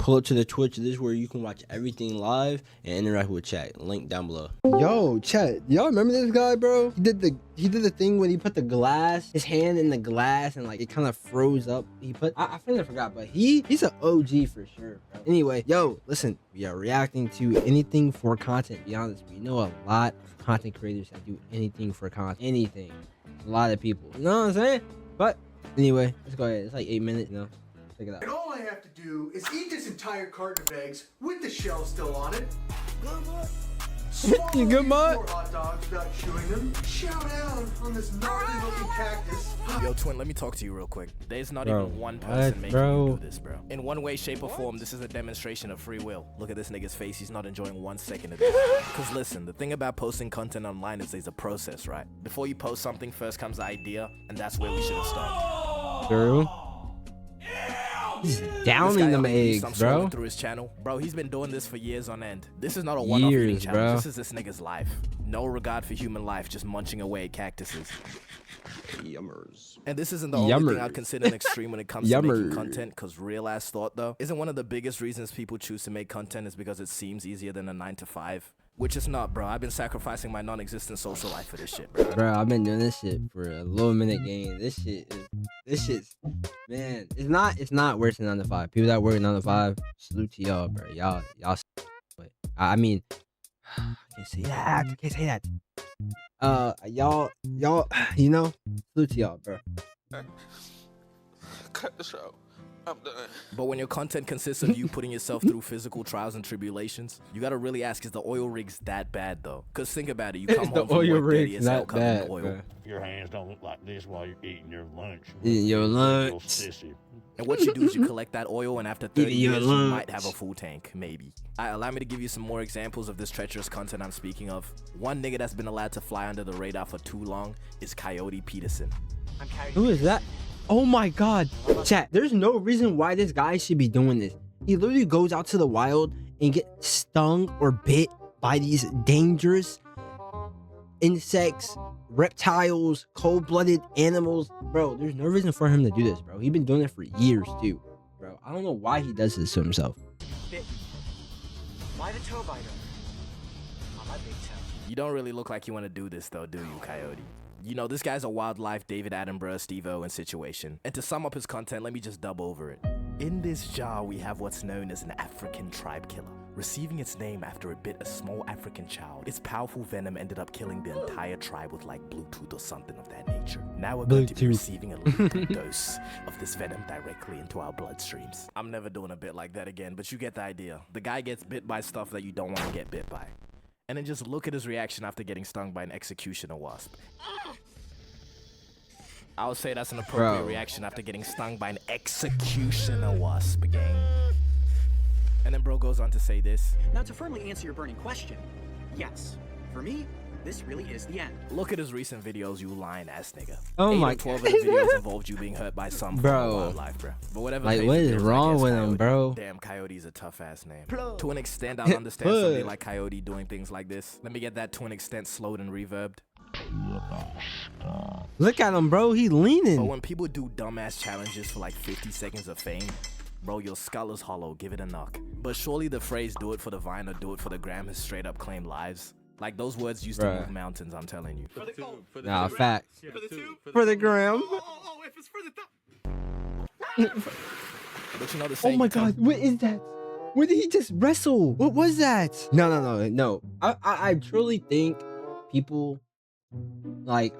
pull up to the Twitch. This is where you can watch everything live and interact with chat. Link down below. Yo, chat, y'all remember this guy, bro? He did the thing when he put his hand in the glass and like it kind of froze up. I finally forgot, but he's an OG for sure, bro. Anyway, yo, listen, we are reacting to anything for content. Be honest, we know a lot of content creators that do anything for content. Anything. A lot of people. You know what I'm saying? But anyway, let's go ahead. It's like 8 minutes, you know. Check it out. And all I have to do is eat this entire carton of eggs with the shell still on it. You good, Mud? 4 hot dogs without chewing them. Chow down on this gnarly looking cactus. Yo, twin, let me talk to you real quick. There's not Bro, even one person making bro? you do this, bro. In one way, shape, or form, this is a demonstration of free will. Look at this nigga's face. He's not enjoying 1 second of this. Because listen, the thing about posting content online is there's a process, right? Before you post something, first comes the idea, and that's where we should have stopped. True. He's downing them eggs, bro. Through his channel, bro. He's been doing this for years on end. This is not a one-off eating challenge. Bro. This is this nigga's life. No regard for human life, just munching away at cactuses. Yummers. And this isn't the only thing I'd consider an extreme when it comes to making content, because real ass thought though, isn't one of the biggest reasons people choose to make content is because it seems easier than a 9 to 5. Which is not, bro. I've been sacrificing my non-existent social life for this shit, bro. Bro, I've been doing this shit for a little minute game. This shit's, man, it's not worse than 9 to 5. People that work 9 to 5, salute to y'all, bro. Y'all, but I mean, I can't say that. Y'all, you know, salute to y'all, bro. Cut the show. I'm done. But when your content consists of you putting yourself through physical trials and tribulations, you gotta really ask, is the oil rigs that bad though? Cause think about it, you come home from work dirty as hell covered in oil. Bro. Your hands don't look like this while you're eating your lunch. Eating your lunch. And what you do is you collect that oil, and after 30 years, you might have a full tank, maybe. Allow me to give you some more examples of this treacherous content I'm speaking of. One nigga that's been allowed to fly under the radar for too long is Coyote Peterson. Who is that? Oh my god. Chat, there's no reason why this guy should be doing this. He literally goes out to the wild and get stung or bit by these dangerous insects, reptiles, cold-blooded animals. Bro, there's no reason for him to do this, bro. He's been doing it for years too, bro. I don't know why he does this to himself. Why the toe biter? On my big toe. You don't really look like you want to do this though, do you, Coyote? You know, this guy's a wildlife David Attenborough, Steve-O in situation. And to sum up his content, let me just dub over it. In this jar, we have what's known as an African tribe killer. Receiving its name after it bit a small African child, its powerful venom ended up killing the entire tribe with like Bluetooth or something of that nature. Now we're going to be receiving a lethal dose of this venom directly into our bloodstreams. I'm never doing a bit like that again, but you get the idea. The guy gets bit by stuff that you don't want to get bit by. And then just look at his reaction after getting stung by an executioner wasp. I would say that's an appropriate reaction after getting stung by an executioner wasp, gang. And then bro goes on to say this. Now to firmly answer your burning question, yes, for me, this really is the end. Look at his recent videos, you lying ass nigga. Oh 8 my or 12 of the videos involved you being hurt by some form of wildlife, bro. But whatever. Like, what is wrong with him, bro? Damn, Coyote's a tough ass name. To an extent, I'll understand somebody like Coyote doing things like this. Let me get that to an extent slowed and reverbed. Look at him, bro. He leaning. But when people do dumbass challenges for like 50 seconds of fame, bro, your skull is hollow. Give it a knock. But surely the phrase "do it for the vine" or "do it for the gram" has straight up claimed lives. Like those words used to move mountains. I'm telling you. Nah, facts. For the gram. Oh, if it's for the But you know the saying. Oh my god, what is that? Where did he just wrestle? What was that? No. I truly think people, like,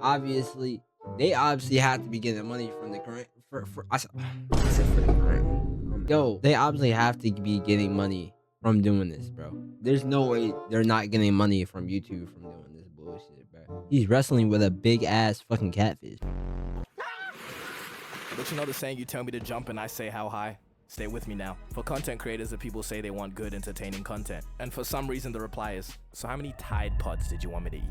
they obviously have to be getting money from the grant. I said for the grant. Yo, they obviously have to be getting money from doing this, bro. There's no way they're not getting money from YouTube from doing this bullshit, bro. He's wrestling with a big ass fucking catfish. But you know the saying, you tell me to jump and I say how high? Stay with me now. For content creators, the people say they want good, entertaining content. And for some reason, the reply is, so how many Tide Pods did you want me to eat?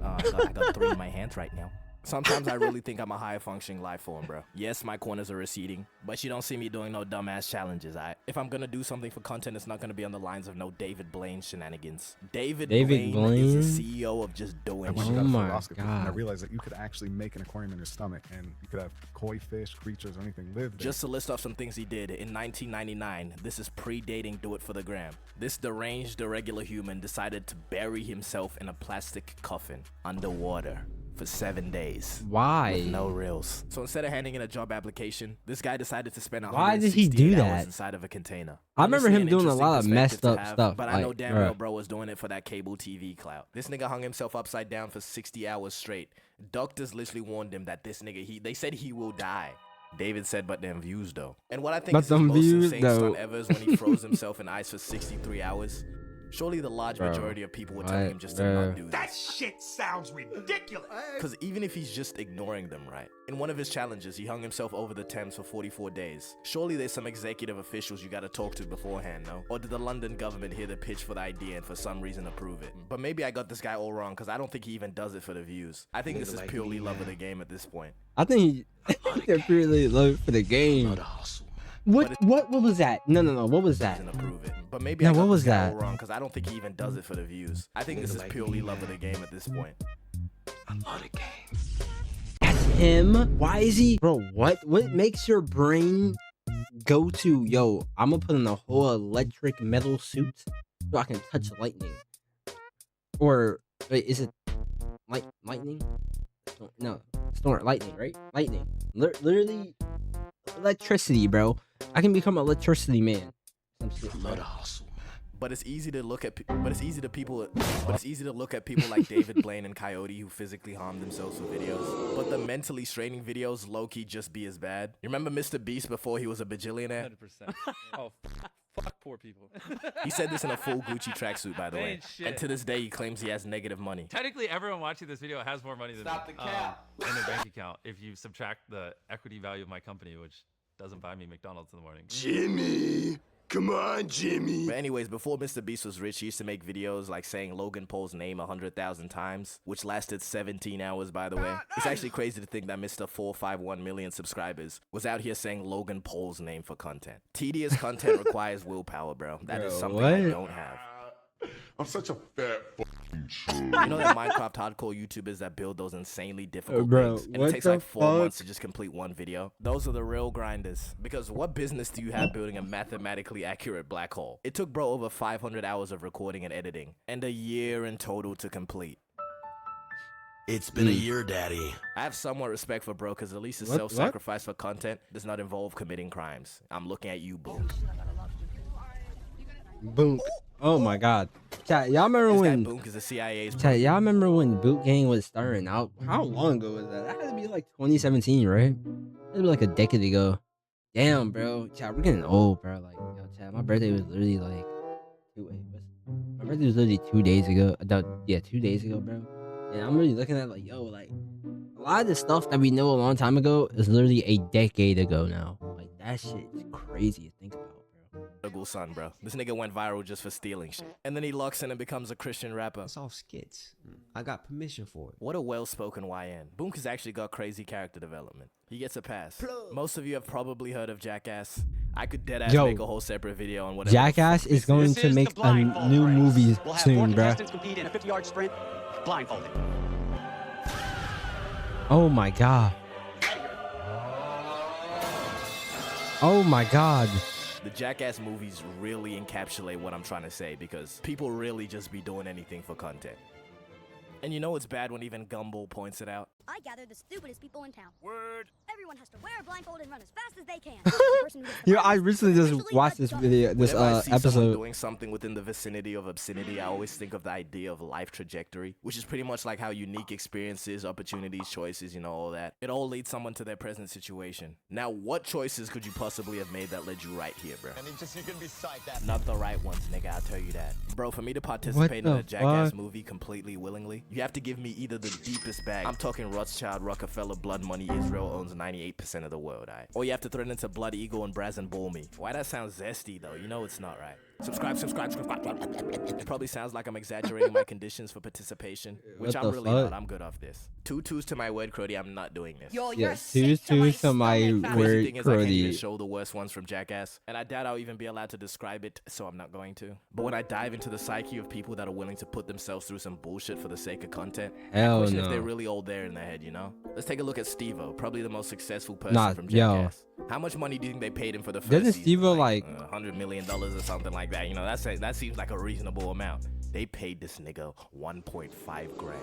I got 3 in my hands right now. Sometimes I really think I'm a higher functioning life form, bro. Yes, my corners are receding, but you don't see me doing no dumbass challenges, alright? If I'm gonna do something for content, it's not gonna be on the lines of no David Blaine shenanigans. David Blaine is the CEO of just doing shit. Oh my God. And I realized that you could actually make an aquarium in your stomach, and you could have koi fish, creatures, or anything live there. Just to list off some things he did, in 1999, this is predating Do It For The Gram. This deranged, irregular human decided to bury himself in a plastic coffin underwater for 7 days. Why? With no reels. So instead of handing in a job application, this guy decided to spend Why did he do that inside of a container. I remember him doing a lot of messed up stuff. But I know damn well bro was doing it for that cable TV clout. This nigga hung himself upside down for 60 hours straight. Doctors literally warned him that this nigga, they said he will die. David said, but them views though. And what I think is the most insane stunt ever is when he froze himself in ice for 63 hours. Surely the large majority of people would tell him just to not do this. That shit sounds ridiculous. Because even if he's just ignoring them, right? In one of his challenges, he hung himself over the Thames for 44 days. Surely there's some executive officials you gotta talk to beforehand, no? Or did the London government hear the pitch for the idea and for some reason approve it? But maybe I got this guy all wrong, because I don't think he even does it for the views. I think this is purely love of the game at this point. I think they're purely love for the game. What was that? No. What was that? Approve it. But maybe I got this guy all wrong, because I don't think he even does it for the views. I think this is purely love of the game at this point. I love the game. That's him? Why is he? Bro, what makes your brain go to, yo, I'm gonna put in a whole electric metal suit so I can touch lightning? Or, wait, is it lightning? No, storm, lightning, right? Lightning. Literally electricity, bro. I can become an electricity man. Some shit. But it's easy to look at people like David Blaine and Coyote who physically harm themselves with videos. But the mentally straining videos low-key just be as bad. You remember Mr. Beast before he was a bajillionaire? 100%. Oh, fuck poor people. He said this in a full Gucci tracksuit, by the way. And to this day, he claims he has negative money. Technically, everyone watching this video has more money than me. Stop the cap. In their bank account. If you subtract the equity value of my company, which doesn't buy me McDonald's in the morning. Jimmy. Come on, Jimmy. But anyways, before Mr. Beast was rich, he used to make videos like saying Logan Paul's name 100,000 times, which lasted 17 hours, by the way. It's actually crazy to think that Mr. 451 million subscribers was out here saying Logan Paul's name for content. Tedious content requires willpower, bro. That is something I don't have. I'm such a fat You know that Minecraft hardcore YouTubers that build those insanely difficult things, and it takes like 4 months to just complete one video? Those are the real grinders. Because what business do you have building a mathematically accurate black hole? It took bro over 500 hours of recording and editing, and a year in total to complete. It's been a year, Daddy. I have somewhat respect for bro, because at least his self-sacrifice for content does not involve committing crimes. I'm looking at you, Boom. Boom. Oh my God. Chat, y'all remember when Boom is the CIA's Chat, y'all remember when Boot Gang was starting out? How long ago was that? That had to be like 2017, right? That was like a decade ago. Damn, bro. Chat, we're getting old, bro. Like, yo, chat, my birthday was literally like my birthday was literally 2 days ago. 2 days ago, bro. And I'm really looking at like, yo, like a lot of the stuff that we know a long time ago is literally a decade ago now. Like that shit is crazy to think about. Son, bro. This nigga went viral just for stealing shit. And then he locks in and becomes a Christian rapper. It's all skits. I got permission for it. What a well-spoken YN. Boom has actually got crazy character development. He gets a pass. Most of you have probably heard of Jackass. I could deadass make a whole separate video on whatever. Jackass is going to make a new movie soon, bro. Compete in a 50-yard sprint, blindfolded. Oh my God. Oh my God. The Jackass movies really encapsulate what I'm trying to say, because people really just be doing anything for content. And you know it's bad when even Gumball points it out. I gather the stupidest people in town. Word. Everyone has to wear a blindfold and run as fast as they can. Yo, I recently just watched this video, this episode. Doing something within the vicinity of obscenity, I always think of the idea of life trajectory, which is pretty much like how unique experiences, opportunities, choices, you know, all that. It all leads someone to their present situation. Now, what choices could you possibly have made that led you right here, bro? And you can be psyched. Not the right ones, nigga, I'll tell you that. Bro, for me to participate in a Jackass movie completely willingly, you have to give me either the deepest bag. I'm talking Rothschild, Rockefeller, blood money, Israel owns 98% of the world, alright? Or you have to throw it into Blood Eagle and Brazen Ball me. Why that sounds zesty, though? You know it's not right. Subscribe. It probably sounds like I'm exaggerating my conditions for participation, which What I'm the really fuck? not. I'm good off this. 2 2s to my word, Crody. I'm not doing this. Yo, Yes, twos to my Crazy word, thing is I can't even Crody. show the worst ones from Jackass, and I doubt I'll even be allowed to describe it, so I'm not going to. But when I dive into the psyche of people that are willing to put themselves through some bullshit for the sake of content, I Hell question if no. they're really old there in their head, you know? Let's take a look at Steve-O, probably the most successful person Nah, from yo. Jackass. How much money do you think they paid him for the first Doesn't season? Steve-O, like- $100 million or something like that? You know, that seems like a reasonable amount. They paid this nigga 1.5 grand.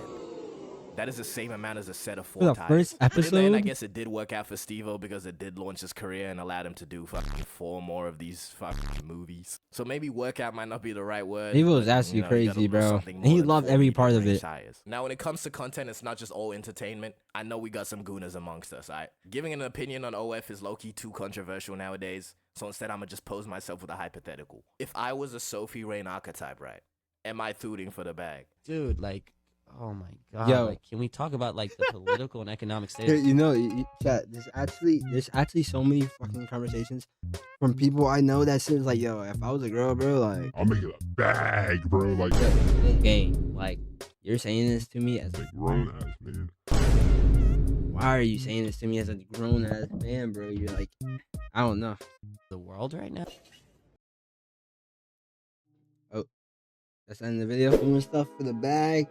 That is the same amount as a set of 4 For the tires. first In the end, I episode? guess it did work out for Steve-O because it did launch his career and allowed him to do fucking 4 more of these fucking movies. So maybe workout might not be the right word. Steve-O was but, actually you know, you gotta crazy, lose bro. something And more he than loved 4 every people part to of rank it. tires. Now, when it comes to content, it's not just all entertainment. I know we got some gooners amongst us, alright? Giving an opinion on OF is low-key too controversial nowadays, so instead I'm gonna just pose myself with a hypothetical. If I was a Sophie Rain archetype, right? Am I thooting for the bag? Dude, like, oh my god. Yo. Like, can we talk about like the political and economic state? Here, you know, chat. There's actually so many fucking conversations from people I know that says like, yo, if I was a girl, bro, like, I'm making a bag, bro. Like, gang, like, you're saying this to me as a grown ass man. why are you saying this to me as a grown ass man, bro? You're like, I don't know. The world right now? That's the end of the video. Doing stuff for the bag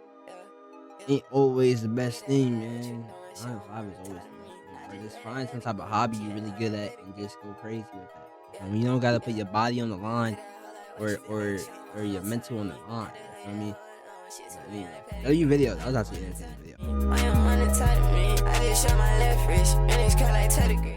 ain't always the best thing, man. 9 to 5 is always the best thing. Or just find some type of hobby you're really good at and just go crazy with that. I mean, you don't gotta put your body on the line or your mental on the line. You know what I mean? Anyway, show you video. That was actually an entertaining video. I am on the top of me. I just shot my left wrist, and it's cut like 30 degrees.